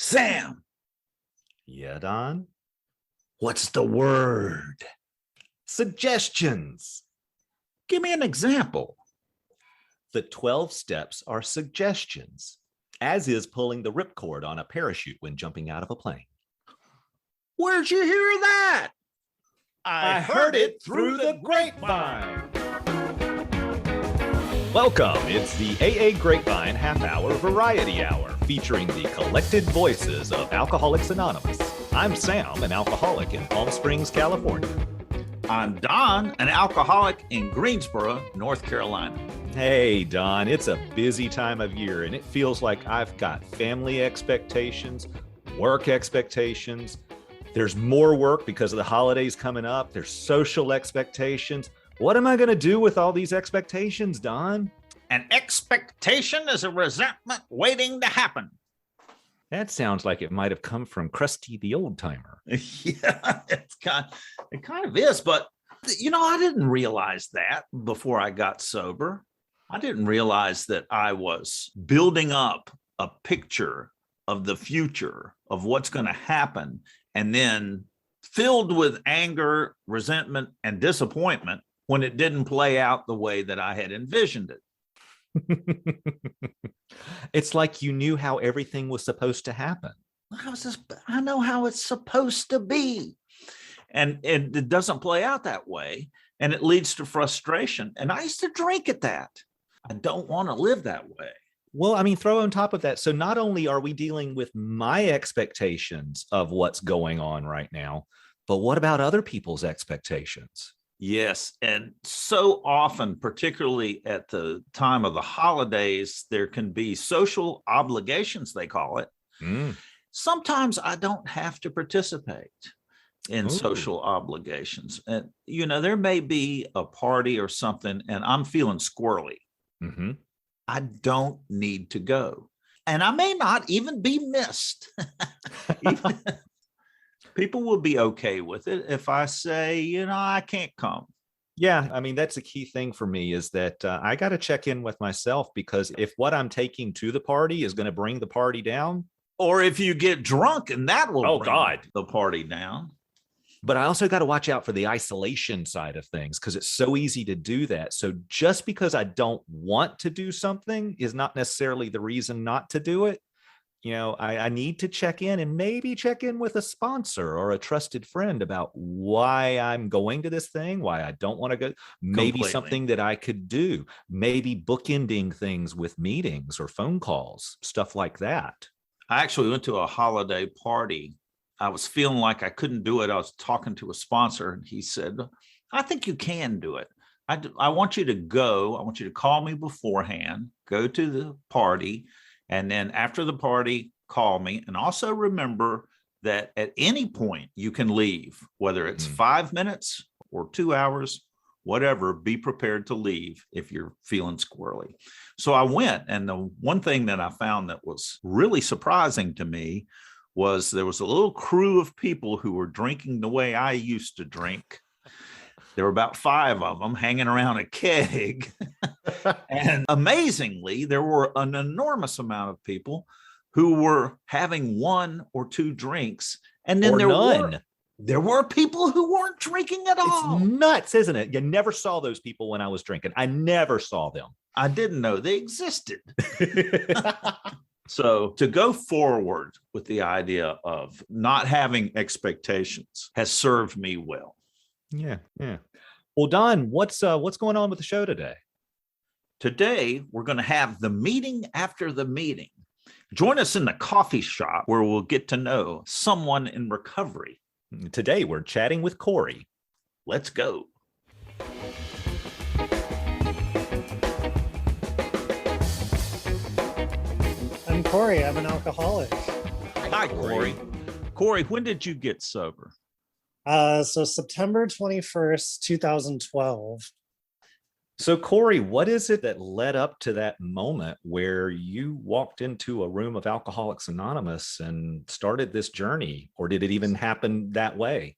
Sam, Yeah, Don? what's the word? Suggestions. Give me an example. The 12 steps are suggestions, as is pulling the ripcord on a parachute when jumping out of a plane. Where'd you hear that? I heard it through the grapevine. Welcome. It's the AA Grapevine half-hour variety hour, featuring the collected voices of Alcoholics Anonymous. I'm Sam, an alcoholic in Palm Springs, California. I'm Don, an alcoholic in Greensboro, North Carolina. Hey, Don, it's a busy time of year, and it feels like I've got family expectations, work expectations. There's more work because of the holidays coming up. There's social expectations. What am I going to do with all these expectations, Don? An expectation is a resentment waiting to happen. That sounds like it might have come from Krusty the Old Timer. Yeah, it kind of is. But, I didn't realize that before I got sober. I didn't realize that I was building up a picture of the future of what's going to happen, and then filled with anger, resentment, and disappointment when it didn't play out the way that I had envisioned it. It's like you knew how everything was supposed to happen. I know how it's supposed to be. And it doesn't play out that way. And it leads to frustration. And I used to drink at that. I don't want to live that way. Well, I mean, throw on top of that. So not only are we dealing with my expectations of what's going on right now, but what about other people's expectations? Yes. And so often, particularly at the time of the holidays, there can be social obligations, they call it. Sometimes I don't have to participate in social obligations. And, there may be a party or something, and I'm feeling squirrely. Mm-hmm. I don't need to go. And I may not even be missed. People will be okay with it if I say, I can't come. Yeah, I mean, that's a key thing for me is that I got to check in with myself, because if what I'm taking to the party is going to bring the party down. Or if you get drunk, and that will bring the party down. But I also got to watch out for the isolation side of things, because it's so easy to do that. So just because I don't want to do something is not necessarily the reason not to do it. I need to check in, and maybe check in with a sponsor or a trusted friend about why I'm going to this thing, why I don't want to go. Maybe something that I could do, maybe bookending things with meetings or phone calls, stuff like that. I actually went to a holiday party. I was feeling like I couldn't do it. I was talking to a sponsor, and he said, I think you can do it. I want you to go. I want you to call me beforehand, go to the party. And then after the party, call me. And also remember that at any point you can leave, whether it's 5 minutes or 2 hours, whatever, be prepared to leave if you're feeling squirrely. So I went. And the one thing that I found that was really surprising to me was there was a little crew of people who were drinking the way I used to drink. There were about 5 of them hanging around a keg. And amazingly, there were an enormous amount of people who were having 1 or 2 drinks. And then there were people who weren't drinking at all. It's nuts, isn't it? You never saw those people when I was drinking. I never saw them. I didn't know they existed. So to go forward with the idea of not having expectations has served me well. Yeah. Well, Don, what's going on with the show today? Today, we're going to have the meeting after the meeting. Join us in the coffee shop where we'll get to know someone in recovery. Today, we're chatting with Coree. Let's go. I'm Corey. I'm an alcoholic. Hi, Corey. Corey, when did you get sober? So September 21st, 2012. So, Corey, what is it that led up to that moment where you walked into a room of Alcoholics Anonymous and started this journey? Or did it even happen that way?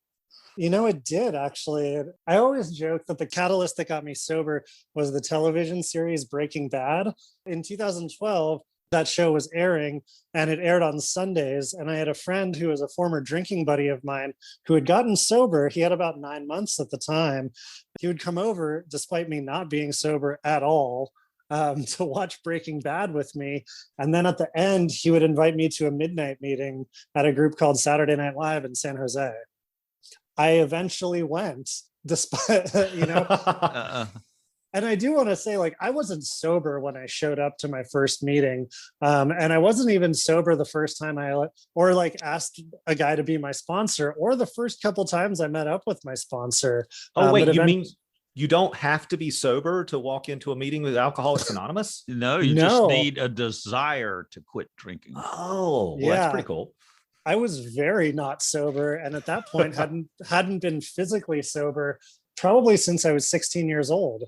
It did, actually. I always joke that the catalyst that got me sober was the television series Breaking Bad. In 2012, that show was airing, and it aired on Sundays. And I had a friend who was a former drinking buddy of mine who had gotten sober. He had about 9 months at the time. He would come over, despite me not being sober at all, to watch Breaking Bad with me. And then at the end, he would invite me to a midnight meeting at a group called Saturday Night Live in San Jose. I eventually went, despite, And I do want to say, like, I wasn't sober when I showed up to my first meeting. And I wasn't even sober the first time asked a guy to be my sponsor, or the first couple times I met up with my sponsor. Oh, wait, you mean you don't have to be sober to walk into a meeting with Alcoholics Anonymous? No, you just need a desire to quit drinking. Oh, well, that's pretty cool. I was very not sober, and at that point hadn't been physically sober probably since I was 16 years old.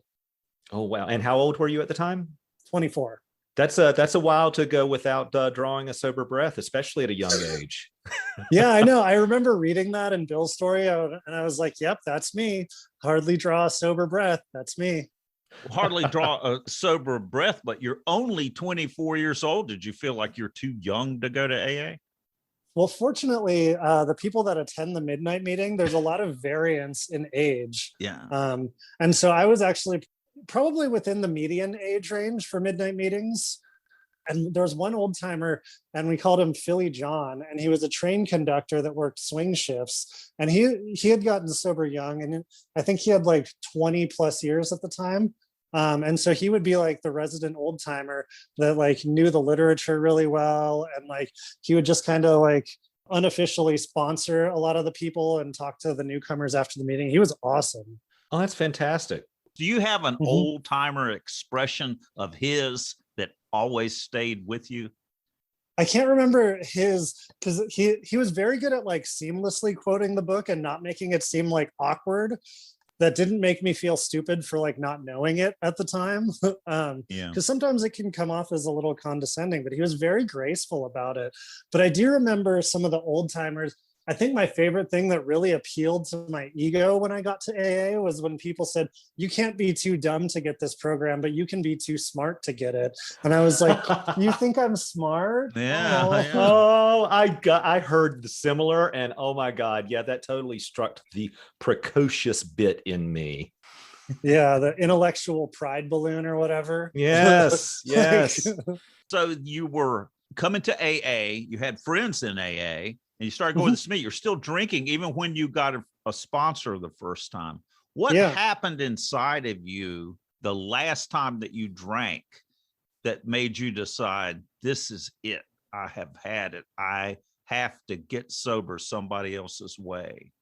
Oh, wow. And how old were you at the time? 24. That's a while to go without drawing a sober breath, especially at a young age. Yeah, I know. I remember reading that in Bill's story, and I was like, yep, that's me. Hardly draw a sober breath. That's me. Hardly draw a sober breath, but you're only 24 years old. Did you feel like you're too young to go to AA? Well, fortunately, the people that attend the midnight meeting, there's a lot of variance in age. Yeah. And so I was actually probably within the median age range for midnight meetings. And there was one old timer, and we called him Philly John, and he was a train conductor that worked swing shifts. And he had gotten sober young, and I think he had like 20 plus years at the time. And so he would be like the resident old timer that like knew the literature really well, and like he would just kind of like unofficially sponsor a lot of the people and talk to the newcomers after the meeting. He was awesome. Oh, that's fantastic. Do you have an old timer expression of his that always stayed with you? I can't remember his, because he was very good at like seamlessly quoting the book and not making it seem like awkward. That didn't make me feel stupid for like not knowing it at the time. Because sometimes it can come off as a little condescending, but he was very graceful about it. But I do remember some of the old timers. I think my favorite thing that really appealed to my ego when I got to AA was when people said, you can't be too dumb to get this program, but you can be too smart to get it. And I was like, you think I'm smart? Yeah. Oh, yeah. Oh, I heard the similar, and oh my God, yeah, that totally struck the precocious bit in me. Yeah, the intellectual pride balloon or whatever. Yes, yes. So you were coming to AA, you had friends in AA, and you started going to this meet. You're still drinking even when you got a sponsor the first time. What happened inside of you the last time that you drank that made you decide, this is it? I have had it. I have to get sober somebody else's way.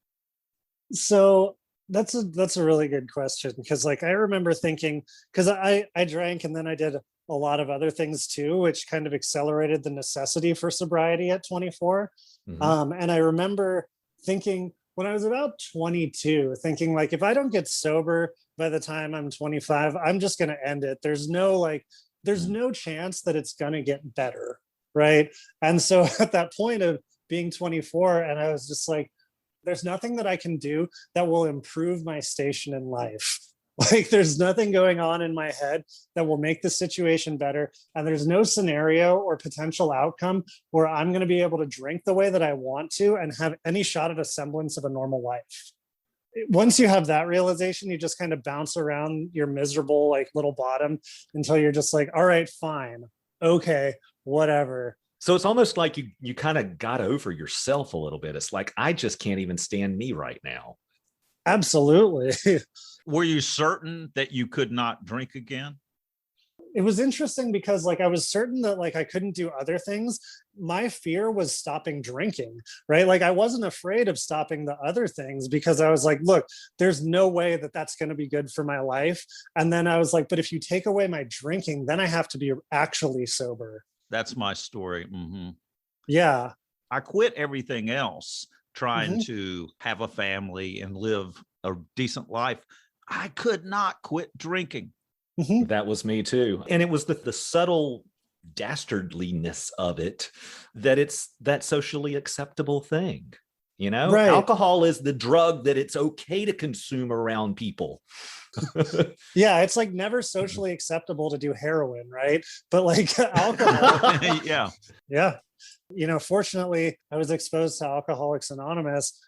So that's a really good question, because like I remember thinking, because I drank and then I did a lot of other things too, which kind of accelerated the necessity for sobriety at 24. And I remember thinking when I was about 22, thinking like, if I don't get sober by the time I'm 25, I'm just going to end it. There's no chance that it's going to get better. Right. And so at that point of being 24, and I was just like, there's nothing that I can do that will improve my station in life. Like there's nothing going on in my head that will make the situation better. And there's no scenario or potential outcome where I'm going to be able to drink the way that I want to and have any shot at a semblance of a normal life. Once you have that realization, you just kind of bounce around your miserable like little bottom until you're just like, all right, fine. Okay, whatever. So it's almost like you kind of got over yourself a little bit. It's like, I just can't even stand me right now. Absolutely. Were you certain that you could not drink again? It was interesting because like I was certain that like I couldn't do other things. My fear was stopping drinking, right? Like I wasn't afraid of stopping the other things because I was like, look, there's no way that that's going to be good for my life. And then I was like, but if you take away my drinking, then I have to be actually sober. That's my story. Yeah. I quit everything else, trying to have a family and live a decent life. I could not quit drinking. That was me too. And it was the subtle dastardliness of it, that it's that socially acceptable thing. Right. Alcohol is the drug that it's okay to consume around people. Yeah, it's like never socially acceptable to do heroin, right? But like alcohol, Yeah. yeah. Fortunately, I was exposed to Alcoholics Anonymous.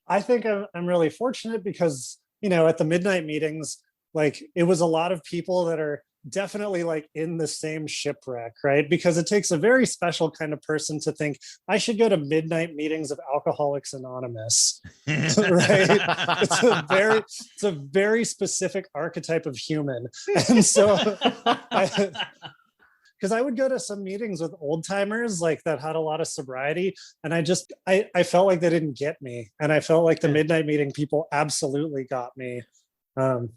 I think I'm really fortunate because, at the midnight meetings, like it was a lot of people that are definitely like in the same shipwreck, right? Because it takes a very special kind of person to think I should go to midnight meetings of Alcoholics Anonymous, right? It's a very specific archetype of human. And so because I would go to some meetings with old timers like that had a lot of sobriety, and I felt like they didn't get me, and I felt like the midnight meeting people absolutely got me. And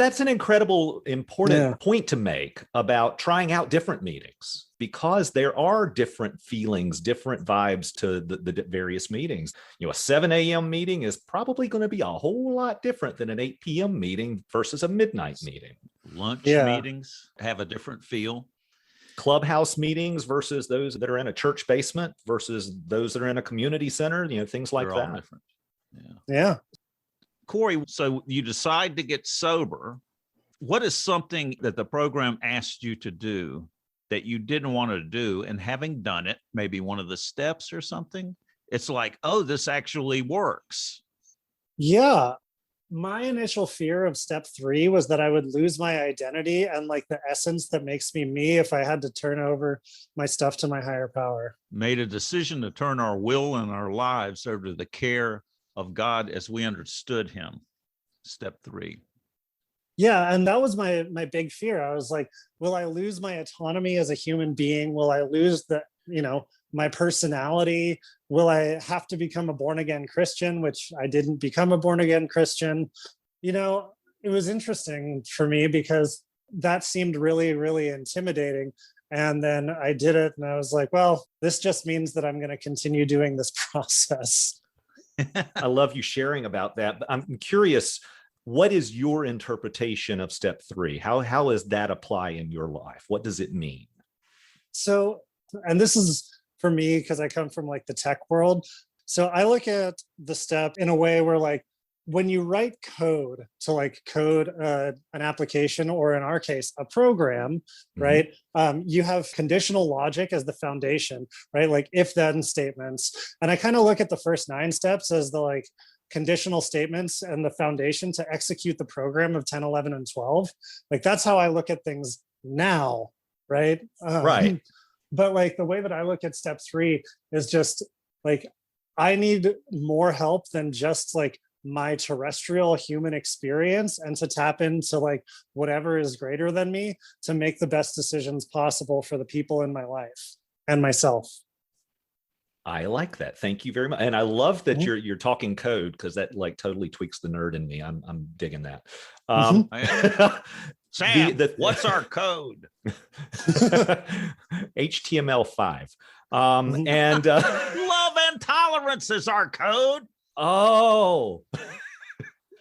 that's an incredible important point to make about trying out different meetings, because there are different feelings, different vibes to the various meetings. A 7 a.m. meeting is probably going to be a whole lot different than an 8 p.m. meeting versus a midnight meeting. Lunch meetings have a different feel. Clubhouse meetings versus those that are in a church basement versus those that are in a community center, things like They're that. all different. Yeah. Corey, so you decide to get sober. What is something that the program asked you to do that you didn't want to do, and having done it, maybe one of the steps or something, it's like, oh, this actually works? Yeah. My initial fear of step 3 was that I would lose my identity and like the essence that makes me if I had to turn over my stuff to my higher power. Made a decision to turn our will and our lives over to the care of God as we understood him. Step 3. Yeah, and that was my big fear. I was like, will I lose my autonomy as a human being? Will I lose my personality? Will I have to become a born again Christian, which I didn't become a born again Christian? It was interesting for me because that seemed really, really intimidating. And then I did it and I was like, well, this just means that I'm going to continue doing this process. I love you sharing about that. But I'm curious, what is your interpretation of step 3? How does that apply in your life? What does it mean? So, and this is for me because I come from like the tech world. So I look at the step in a way where like when you write code to like code an application, or in our case, a program, right? You have conditional logic as the foundation, right? Like if then statements. And I kind of look at the first 9 steps as the like conditional statements and the foundation to execute the program of 10, 11, and 12. Like that's how I look at things now, right? Right. But like the way that I look at step 3 is just like, I need more help than just like my terrestrial human experience, and to tap into like whatever is greater than me to make the best decisions possible for the people in my life and myself. I like that. Thank you very much. And I love that you're talking code, because that like totally tweaks the nerd in me. I'm digging that. Sam, what's our code? HTML5. And love and tolerance is our code. Oh,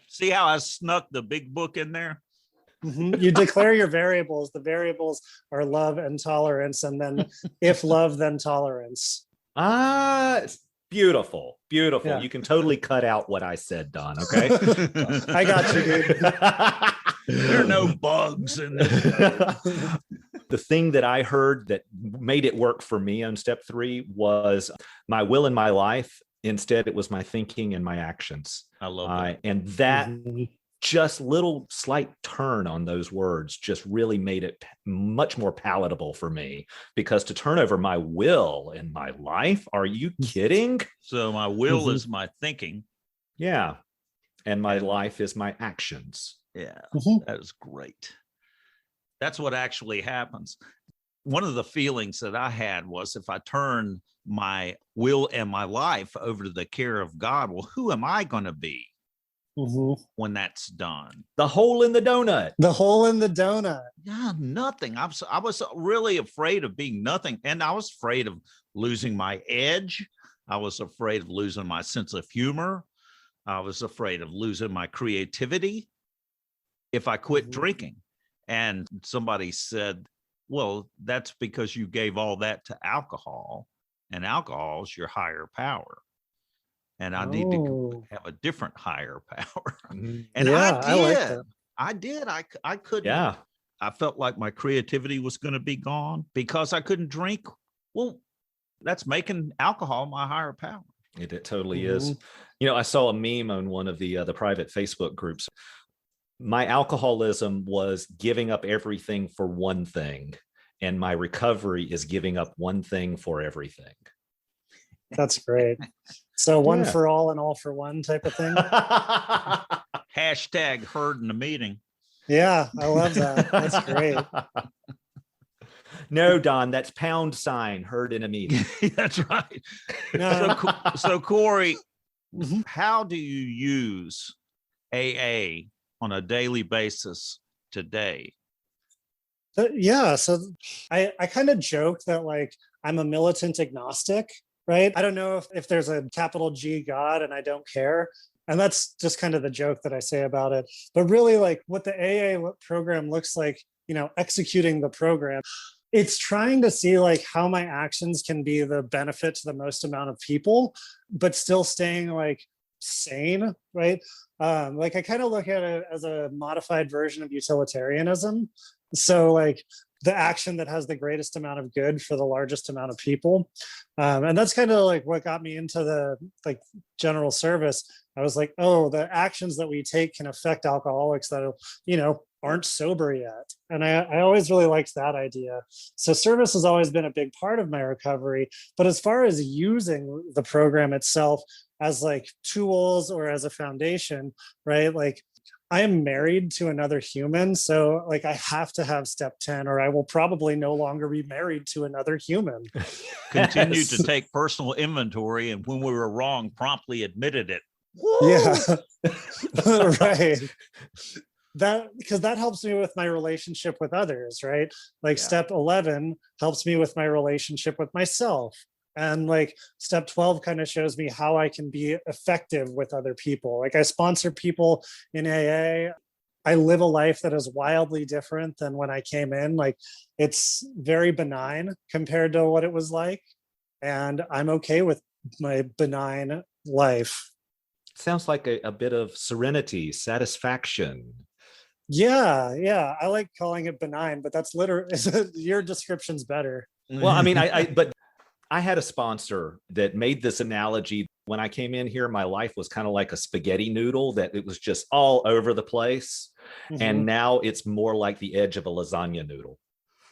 see how I snuck the big book in there? You declare your variables. The variables are love and tolerance. And then if love, then tolerance. Beautiful. Beautiful. Yeah. You can totally cut out what I said, Don. Okay. I got you, dude. There are no bugs in this. The thing that I heard that made it work for me on step 3 was my will and my life. Instead, it was my thinking and my actions. I love that. And that just little slight turn on those words just really made it much more palatable for me, because to turn over my will and my life, are you kidding? So my will is my thinking. Yeah. And my life is my actions. Yeah, that is great. That's what actually happens. One of the feelings that I had was, if I turn my will and my life over to the care of God, well, who am I going to be when that's done? The hole in the donut. The hole in the donut. Yeah, nothing. I was really afraid of being nothing. And I was afraid of losing my edge. I was afraid of losing my sense of humor. I was afraid of losing my creativity if I quit drinking. And somebody said, well, that's because you gave all that to alcohol, and alcohol is your higher power. and I need to Oh, have a different higher power. Mhm. And yeah, I like did. that. I did. I couldn't. Yeah. I felt like my creativity was going to be gone because I couldn't drink. Well, that's making alcohol my higher power. It totally is. Mhm. I saw a meme on one of the private Facebook groups. My alcoholism was giving up everything for one thing, and my recovery is giving up one thing for everything. That's great. So one Yeah. for all and all for one type of thing. Hashtag heard in the meeting. Yeah, I love that. That's great. No, Don, that's pound sign heard in a meeting. That's right. No. So Corey, Mhm. how do you use AA on a daily basis today? Yeah, so I kind of joke that like I'm a militant agnostic, right? I don't know if there's a capital G God and I don't care. And that's just kind of the joke that I say about it. But really, like what the AA program looks like, executing the program, it's trying to see like how my actions can be the benefit to the most amount of people, but still staying like sane, right? Like I kind of look at it as a modified version of utilitarianism. So like the action that has the greatest amount of good for the largest amount of people. And that's kind of like what got me into the like general service. I was like, oh, the actions that we take can affect alcoholics that, aren't sober yet. And I always really liked that idea. So service has always been a big part of my recovery. But as far as using the program itself as like tools or as a foundation, right? Like I am married to another human. So like I have to have step 10 or I will probably no longer be married to another human. Continue to take personal inventory, and when we were wrong, promptly admitted it. Yeah. Right. That because that helps me with my relationship with others, right? Like Yeah. step 11 helps me with my relationship with myself. And like step 12 kind of shows me how I can be effective with other people. Like I sponsor people in AA. I live a life that is wildly different than when I came in. Like it's very benign compared to what it was like. And I'm okay with my benign life. Sounds like a bit of serenity, satisfaction. Yeah. I like calling it benign, but that's literally your description's better. Well, I mean, but I had a sponsor that made this analogy. When I came in here, my life was kind of like a spaghetti noodle, that it was just all over the place. Mhm. And now it's more like the edge of a lasagna noodle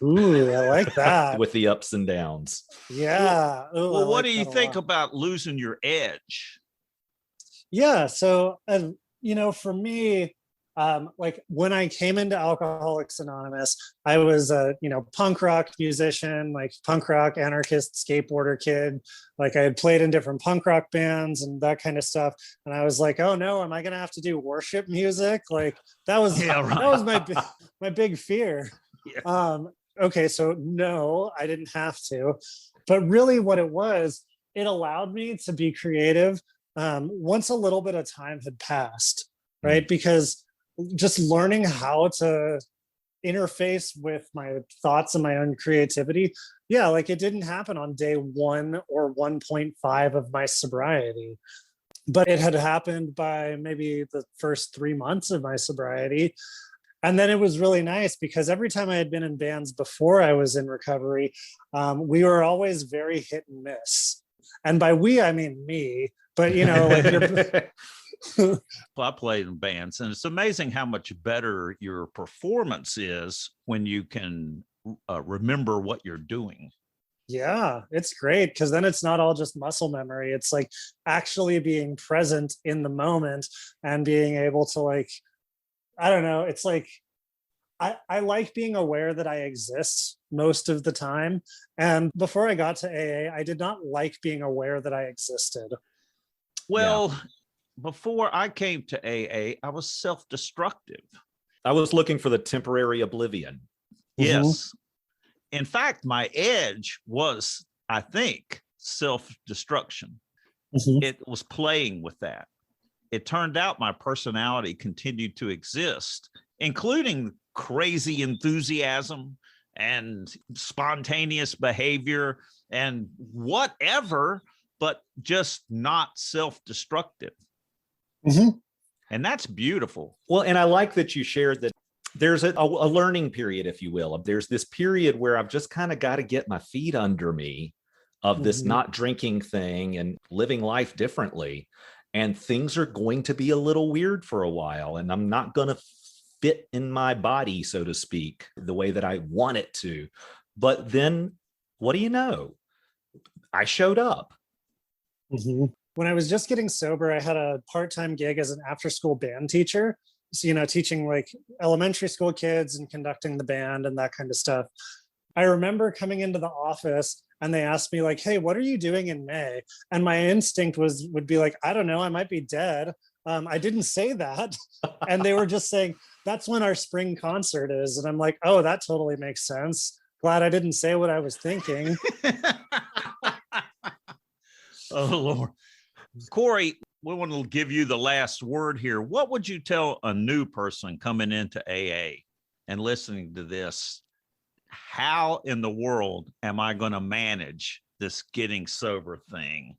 Ooh, I like that. with the ups and downs. Yeah. Ooh, I Well, what like do you that a think lot. about losing your edge? Yeah. So, for me, like when I came into Alcoholics Anonymous, I was a, punk rock musician, like punk rock anarchist skateboarder kid. Like I had played in different punk rock bands and that kind of stuff. And I was like, oh no, am I going to have to do worship music? Like that was, Yeah, right. that was my big fear. Yeah. Okay. So no, I didn't have to, but really what it was, it allowed me to be creative once a little bit of time had passed, right? Because just learning how to interface with my thoughts and my own creativity, yeah, like it didn't happen on day 1 or 1.5 of my sobriety, but it had happened by maybe the first 3 months of my sobriety. And then it was really nice because every time I had been in bands before I was in recovery, we were always very hit and miss. And by we, I mean me, but like you're Well, I played in bands, and it's amazing how much better your performance is when you can remember what you're doing. Yeah, it's great because then it's not all just muscle memory. It's like actually being present in the moment and being able to like, I don't know, it's like I like being aware that I exist most of the time. And before I got to AA, I did not like being aware that I existed. Well, before I came to AA, I was self-destructive. I was looking for the temporary oblivion. Yes. In fact, my edge was, I think, self-destruction. Mhm. It was playing with that. It turned out my personality continued to exist, including crazy enthusiasm and spontaneous behavior and whatever, but just not self-destructive. Mhm. And that's beautiful. Well, and I like that you shared that there's a learning period, if you will. There's this period where I've just kind of got to get my feet under me of this Mhm. not drinking thing and living life differently. And things are going to be a little weird for a while. And I'm not going to fit in my body, so to speak, the way that I want it to. But then what do you know? I showed up. Mhm. When I was just getting sober, I had a part-time gig as an after-school band teacher. So, teaching like elementary school kids and conducting the band and that kind of stuff. I remember coming into the office and they asked me like, "Hey, what are you doing in May?" And my instinct would be like, "I don't know, I might be dead." I didn't say that. And they were just saying, "That's when our spring concert is." And I'm like, "Oh, that totally makes sense. Glad I didn't say what I was thinking." Oh, Lord. Coree, we want to give you the last word here. What would you tell a new person coming into AA and listening to this? How in the world am I going to manage this getting sober thing?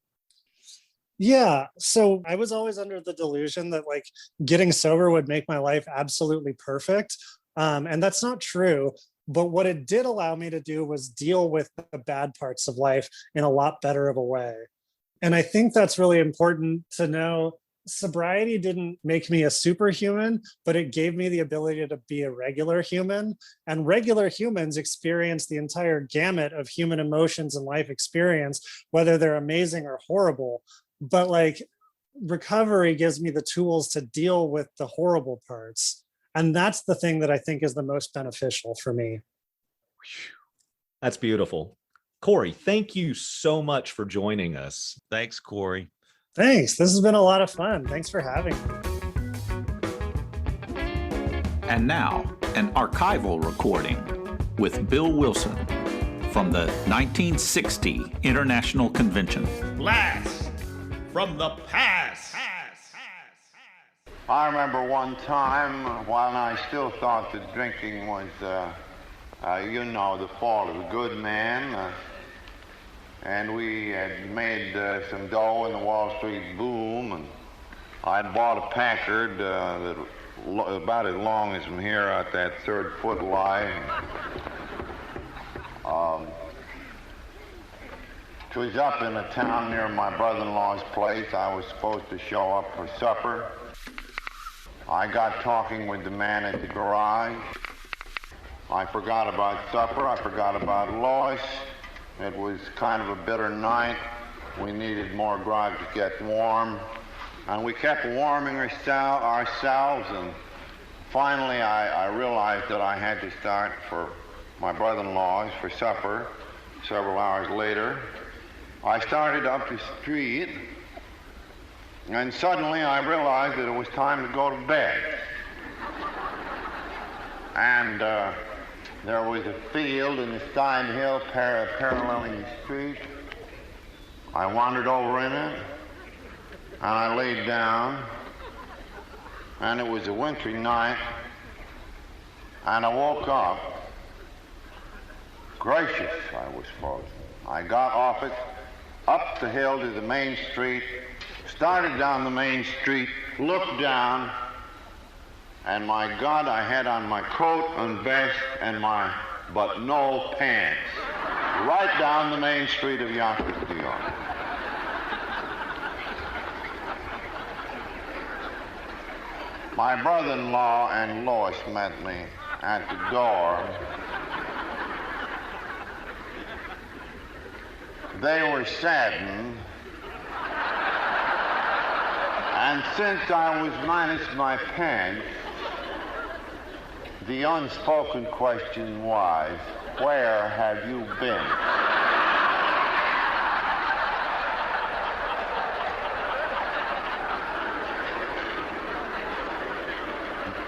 Yeah. So I was always under the delusion that like getting sober would make my life absolutely perfect. And that's not true. But what it did allow me to do was deal with the bad parts of life in a lot better of a way. And I think that's really important to know. Sobriety didn't make me a superhuman, but it gave me the ability to be a regular human. And regular humans experience the entire gamut of human emotions and life experience, whether they're amazing or horrible. But like recovery gives me the tools to deal with the horrible parts. And that's the thing that I think is the most beneficial for me. That's beautiful. Coree, thank you so much for joining us. Thanks, Coree. Thanks. This has been a lot of fun. Thanks for having me. And now, an archival recording with Bill Wilson from the 1960 International Convention. Blast from the past. I remember one time when I still thought that drinking was, the fault of a good man. And we had made some dough in the Wall Street boom, and I'd bought a Packard that about as long as from here out that third foot line. It was up in a town near my brother-in-law's place. I was supposed to show up for supper. I got talking with the man at the garage. I forgot about supper. I forgot about Lois. It was kind of a bitter night. We needed more grog to get warm. And we kept warming ourselves, and finally I realized that I had to start for my brother-in-law's for supper several hours later. I started up the street, and suddenly I realized that it was time to go to bed. And there was a field in the side hill paralleling the street. I wandered over in it, and I laid down, and it was a wintry night, and I woke up. Gracious, I was frozen. I got off it, up the hill to the main street, started down the main street, looked down, and my God, I had on my coat and vest and but no pants. Right down the main street of Yonkers, New York. My brother-in-law and Lois met me at the door. They were saddened. And since I was minus my pants, the unspoken question was, where have you been?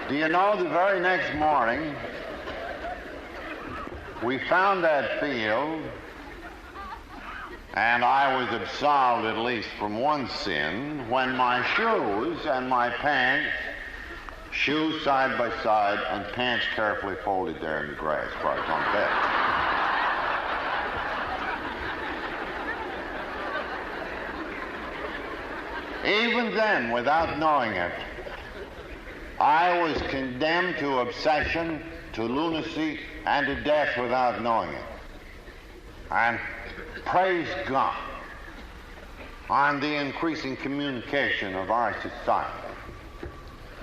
Do you know, the very next morning, we found that field, and I was absolved at least from one sin, when my shoes and my pants, shoes side by side and pants carefully folded there in the grass where I was on bed. Even then, without knowing it, I was condemned to obsession, to lunacy, and to death without knowing it. And praise God on the increasing communication of our society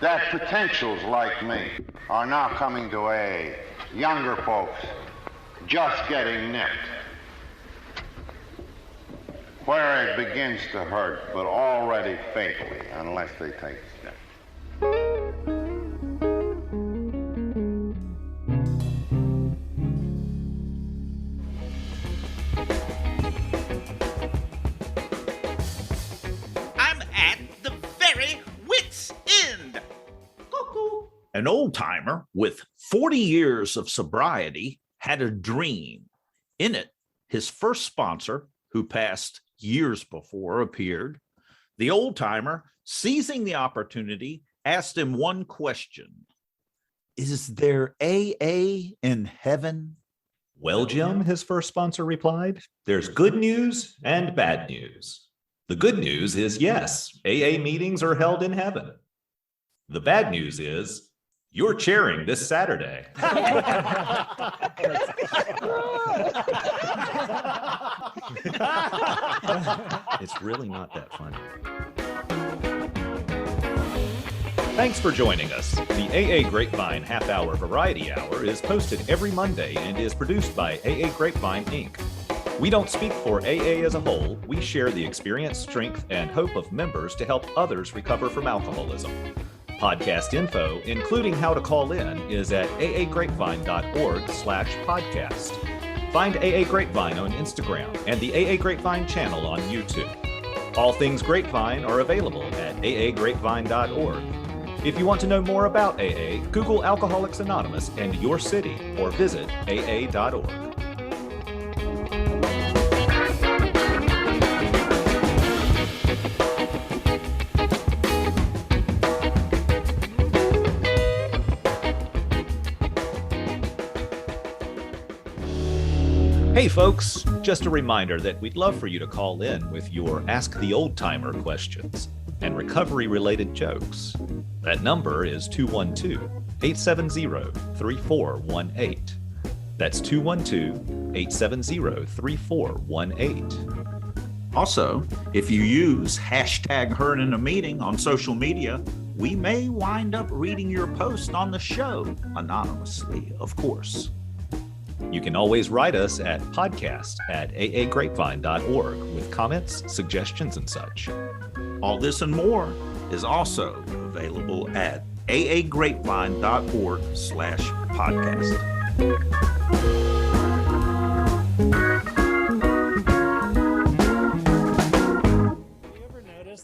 that potentials like me are now coming to AA. Younger folks just getting nipped. Where it begins to hurt, but already fatally, unless they take a step. I'm at the very wit's end. An old timer with 40 years of sobriety had a dream. In it, his first sponsor, who passed years before, appeared. The old timer, seizing the opportunity, asked him one question: is there AA in heaven? Well, Jim, his first sponsor replied, there's good news and bad news. The good news is yes, AA meetings are held in heaven. The bad news is you're chairing this Saturday. It's really not that funny. Thanks for joining us. The AA Grapevine Half-Hour Variety Hour is posted every Monday and is produced by AA Grapevine, Inc. We don't speak for AA as a whole. We share the experience, strength, and hope of members to help others recover from alcoholism. Podcast info, including how to call in, is at aagrapevine.org/podcast. Find AA Grapevine on Instagram and the AA Grapevine channel on YouTube. All things Grapevine are available at aagrapevine.org. If you want to know more about AA, Google Alcoholics Anonymous and your city or visit aa.org. Hey folks, just a reminder that we'd love for you to call in with your Ask the Old Timer questions and recovery-related jokes. That number is 212-870-3418. That's 212-870-3418. Also, if you use hashtag Heard in a Meeting on social media, we may wind up reading your post on the show, anonymously, of course. You can always write us at podcast@aagrapevine.org with comments, suggestions, and such. All this and more is also available at aagrapevine.org/podcast.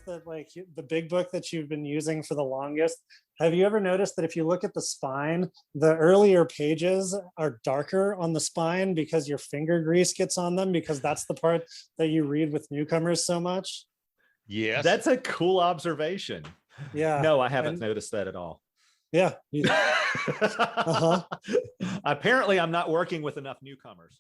That like the big book that you've been using for the longest, have you ever noticed that if you look at the spine, the earlier pages are darker on the spine because your finger grease gets on them, because that's the part that you read with newcomers so much? Yes. That's a cool observation. Yeah. No, I haven't noticed that at all. Yeah. Apparently, I'm not working with enough newcomers.